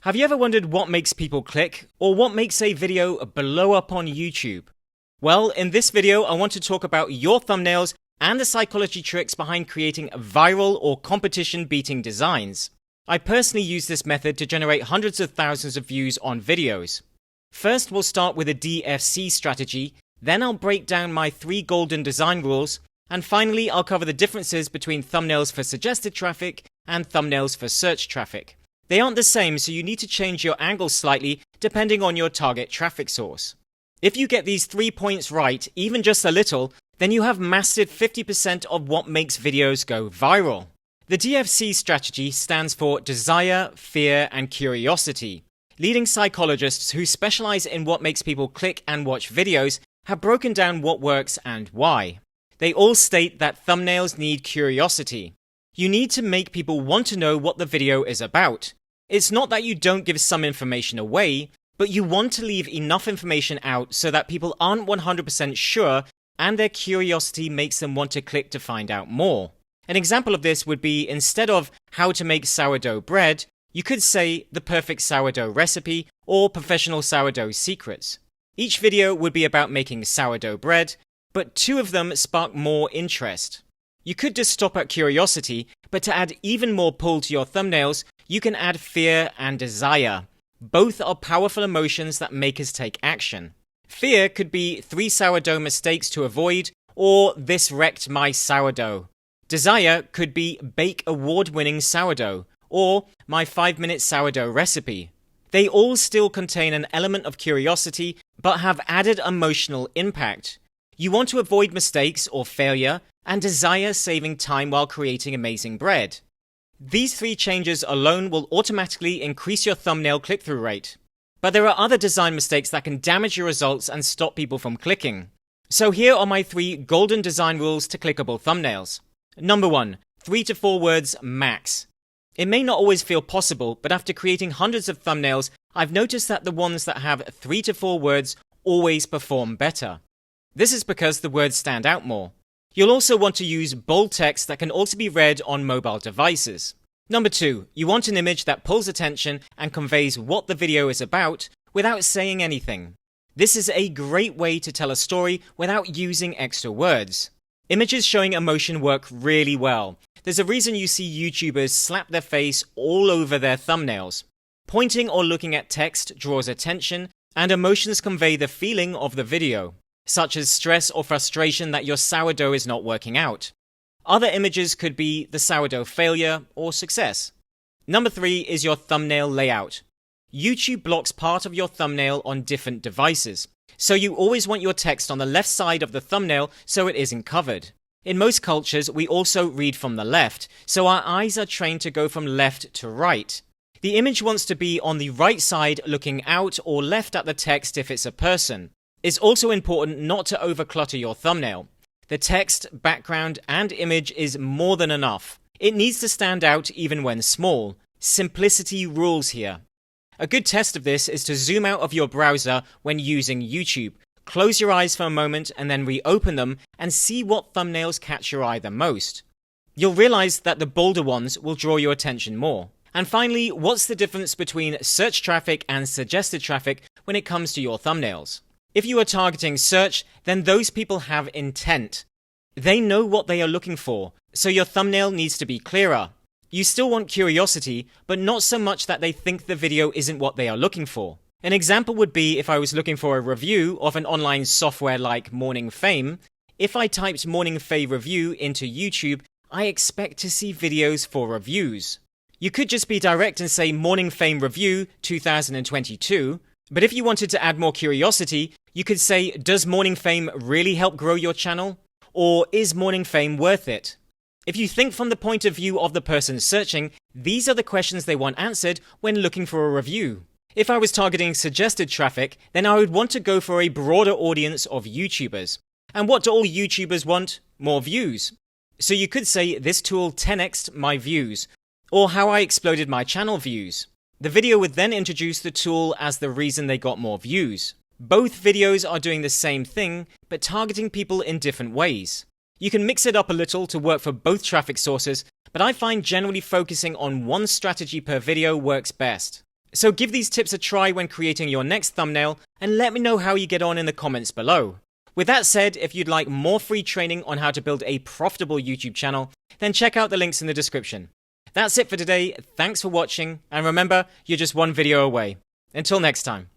Have you ever wondered what makes people click, or what makes a video blow up on YouTube? Well, in this video I want to talk about your thumbnails and the psychology tricks behind creating viral or competition-beating designs. I personally use this method to generate hundreds of thousands of views on videos. First, we'll start with a DFC strategy, then I'll break down my 3 golden design rules, and finally I'll cover the differences between thumbnails for suggested traffic and thumbnails for search traffic. They aren't the same, so you need to change your angle slightly depending on your target traffic source. If you get these 3 points right, even just a little, then you have mastered 50% of what makes videos go viral. The DFC strategy stands for Desire, Fear, and Curiosity. Leading psychologists who specialize in what makes people click and watch videos have broken down what works and why. They all state that thumbnails need curiosity. You need to make people want to know what the video is about. It's not that you don't give some information away, but you want to leave enough information out so that people aren't 100% sure and their curiosity makes them want to click to find out more. An example of this would be, instead of how to make sourdough bread, you could say the perfect sourdough recipe or professional sourdough secrets. Each video would be about making sourdough bread, but 2 of them spark more interest. You could just stop at curiosity, but to add even more pull to your thumbnails, you can add fear and desire. Both are powerful emotions that make us take action. Fear could be 3 sourdough mistakes to avoid, or this wrecked my sourdough. Desire could be bake award-winning sourdough, or my 5-minute sourdough recipe. They all still contain an element of curiosity, but have added emotional impact. You want to avoid mistakes or failure, and desire saving time while creating amazing bread. These 3 changes alone will automatically increase your thumbnail click-through rate. But there are other design mistakes that can damage your results and stop people from clicking. So here are my 3 golden design rules to clickable thumbnails. Number 1. 3 to 4 words max. It may not always feel possible, but after creating hundreds of thumbnails, I've noticed that the ones that have 3 to 4 words always perform better. This is because the words stand out more. You'll also want to use bold text that can also be read on mobile devices. Number 2, you want an image that pulls attention and conveys what the video is about without saying anything. This is a great way to tell a story without using extra words. Images showing emotion work really well. There's a reason you see YouTubers slap their face all over their thumbnails. Pointing or looking at text draws attention, and emotions convey the feeling of the video, such as stress or frustration that your sourdough is not working out. Other images could be the sourdough failure or success. Number 3 is your thumbnail layout. YouTube blocks part of your thumbnail on different devices, so you always want your text on the left side of the thumbnail so it isn't covered. In most cultures, we also read from the left, so our eyes are trained to go from left to right. The image wants to be on the right side looking out or left at the text if it's a person. It's also important not to overclutter your thumbnail. The text, background, and image is more than enough. It needs to stand out even when small. Simplicity rules here. A good test of this is to zoom out of your browser when using YouTube. Close your eyes for a moment and then reopen them and see what thumbnails catch your eye the most. You'll realize that the bolder ones will draw your attention more. And finally, what's the difference between search traffic and suggested traffic when it comes to your thumbnails? If you are targeting search, then those people have intent. They know what they are looking for, so your thumbnail needs to be clearer. You still want curiosity, but not so much that they think the video isn't what they are looking for. An example would be if I was looking for a review of an online software like Morning Fame. If I typed Morning Fame review into YouTube, I expect to see videos for reviews. You could just be direct and say Morning Fame review 2022, but if you wanted to add more curiosity, you could say, does Morning Fame really help grow your channel? Or is Morning Fame worth it? If you think from the point of view of the person searching, these are the questions they want answered when looking for a review. If I was targeting suggested traffic, then I would want to go for a broader audience of YouTubers. And what do all YouTubers want? More views. So you could say this tool 10x'd my views, or how I exploded my channel views. The video would then introduce the tool as the reason they got more views. Both videos are doing the same thing, but targeting people in different ways. You can mix it up a little to work for both traffic sources, but I find generally focusing on one strategy per video works best. So give these tips a try when creating your next thumbnail and let me know how you get on in the comments below. With that said, if you'd like more free training on how to build a profitable YouTube channel, then check out the links in the description. That's it for today. Thanks for watching, and remember, you're just one video away. Until next time.